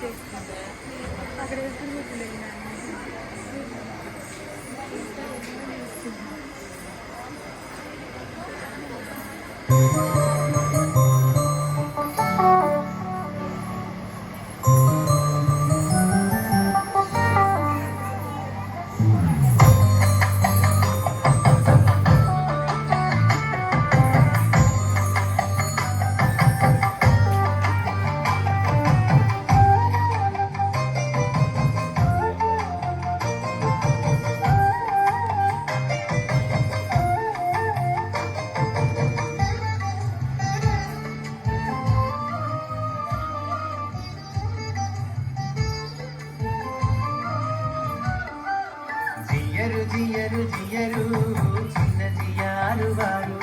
అక్కడ వేసుకుని కూర్చుండేది జియరు జియరు చిన్న జియారు వారు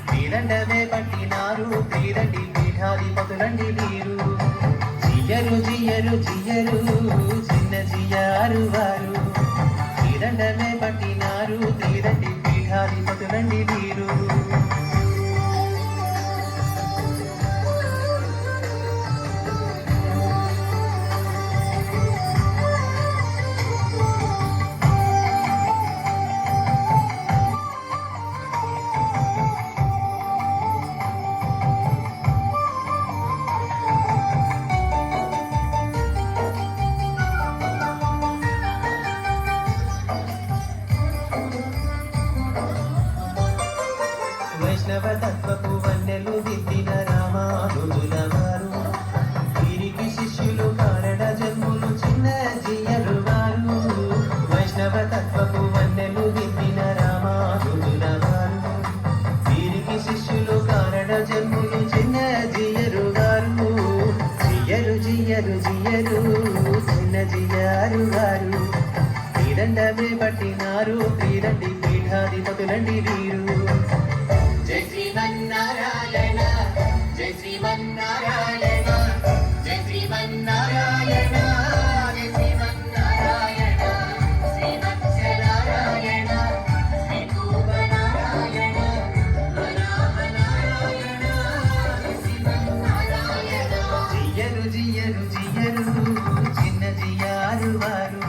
నీలండమే పట్టినారు తీరండి పీఠాధిపతులండి వీరు జియరు జియరు జియరు చిన్న జియారు వారు నీలండమే పట్టినారు తీరండి పీఠాధిపతులండి వీరు వైష్ణవ తత్వపు వన్నెలు దిద్దిన రామానుజుల వారు వీరికి శిష్యులు కారణ జన్ములు చిన్న జియరు వారు వైష్ణవ తత్వపు వన్నెలు దిద్దిన రామానుజుల వారు వీరికి శిష్యులు కారణ జన్ములు చిన్న జియరు వారు జియరు జియరు జియరు చిన్న జియారు వారు తీరండమే పట్టినారు తీరండి పీఠాధిపతులండి వీరు జై శ్రీమన్నారాయణ జై శ్రీమన్నారాయణ జై శ్రీమన్నారాయణ జై శ్రీమన్నారాయణ శ్రీవత్సనారాయణ శ్రీకూపనారాయణ వరాహనారాయణ జై శ్రీమన్నారాయణ జియరు జియరు జియరు చిన్న జియారు వారు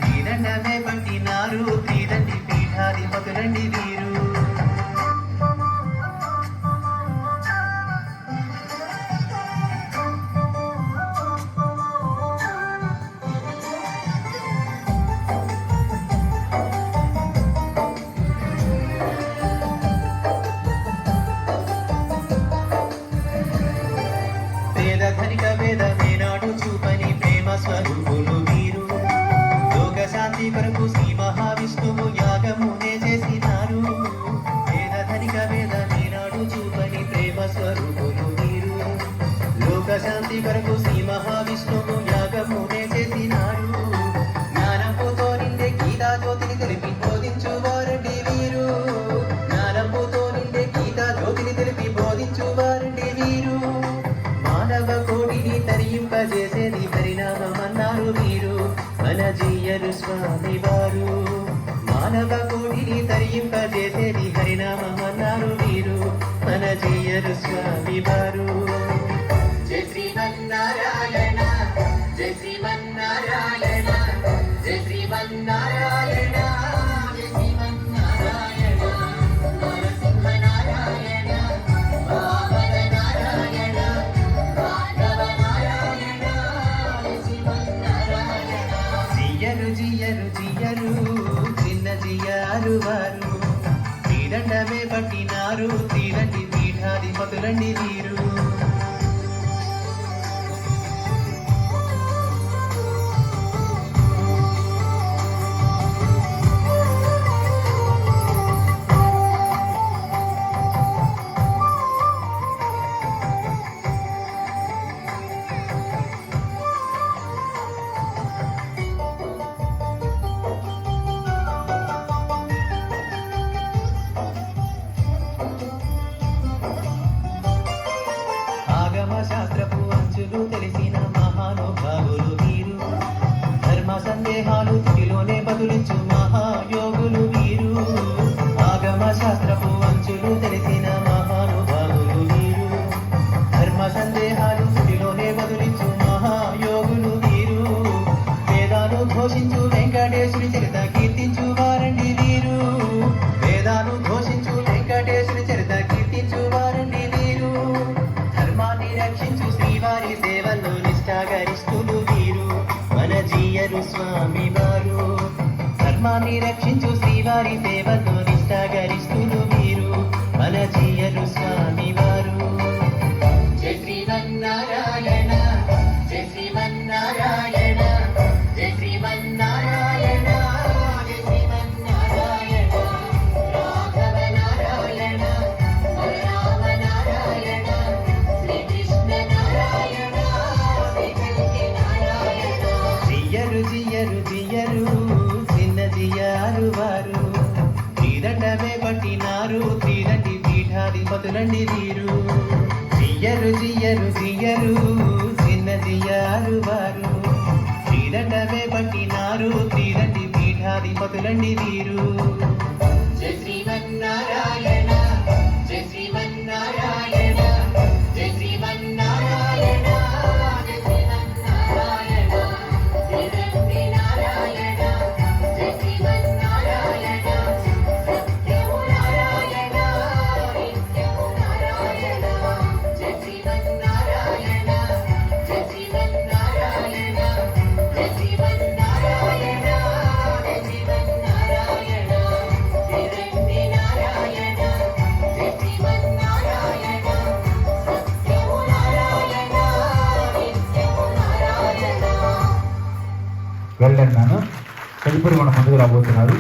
తీరండమే పట్టినారు తీరండి పీఠాధిపతులండి వీరు ధనిక వేదమే నాడు చూపని ప్రేమ స్వరూపులు వీరు లోక శాంతి కొరకు శ్రీ మహావిష్ణువు యాగమునే చేసినారు ధనిక వేదమే నాడు చూపని ప్రేమ స్వరూపులు వీరు లోక శాంతి కొరకు శ్రీ మహావిష్ణువు యాగమునే చేసినారు జ్ఞానపుతో నిండే గీతా జ్యోతిని తెలిపి బోధించు వారండి వీరు జ్ఞానపుతో నిండే గీతా జ్యోతిని తెలిపి బోధించు వారండి వీరు మానవ కోటిని తరింపజేసేది పరిణామమన్నారు వీరు మన జియరు స్వామి వారు మానవ కోటిని తరింపజేసేది పరిణామమన్నారు వీరు మన జియరు స్వామి వారు జై శ్రీమన్నారాయణ జై శ్రీమన్నారాయణ జై శ్రీమన్నారాయణ జై శ్రీమన్నారాయణ నరసింహనారాయణ వామననారాయణ జియరు జియరు జియరు చిన్న జియారు వారు తీరండమే పట్టినారు తీరండి పీఠాధిపతులండి వీరు శాస్త్రపు అంచులు తెలిసిన మహానుభావులు వీరు ధర్మ సందేహాలు తుడిలోనే బదులించు మహాయోగులు వీరు ఆగమ శాస్త్రపు అంచులు తెలిసిన మహానుభావులు వీరు ధర్మ సందేహాలు తుడిలోనే బదులించు మహాయోగులు ధర్మాన్ని రక్షించు శ్రీవారి సేవతో నిష్ఠాగరిస్తులు మీరు మన జీయరు స్వామి వారు. జై శ్రీమన్నారాయణ జై శ్రీమన్నారాయణ జై శ్రీమన్నారాయణ జై శ్రీమన్నారాయణ రాఘవ నారాయణ బలరామ నారాయణ శ్రీకృష్ణ నారాయణ శ్రీకల్కి నారాయణ. జియ్యరు జియ్యరు జియ్యరు చిన్న జియ్యారు వారు శ్రీదండమే పట్టినారు శ్రీదండి పీఠాధిపతులండి వీరు. జియ్యరు జియ్యరు జియ్యరు చిన్న జియ్యారు వారు శ్రీదండమే పట్టినారు శ్రీదండి పీఠాధిపతులండి వీరు. జై శ్రీమన్నారాయణ జై శ్రీమన్నారాయణ జై శ్రీమన్నారాయణ జై శ్రీమన్నారాయణ శ్రీరండి నారాయణ జై శ్రీమన్నారాయణ సత్యము నారాయణ నిత్యము నారాయణ జై శ్రీమన్నారాయణ జై శ్రీమన్నారాయణ జై శ్రీమన్నారాయణ జై శ్రీమన్నారాయణ శ్రీరండి నారాయణ జై శ్రీమన్నారాయణ సత్యము నారాయణ నిత్యము నారాయణ. వెళ్ళండి నాన్న. తదుపరి మన ముందుకు రాబోతున్నారు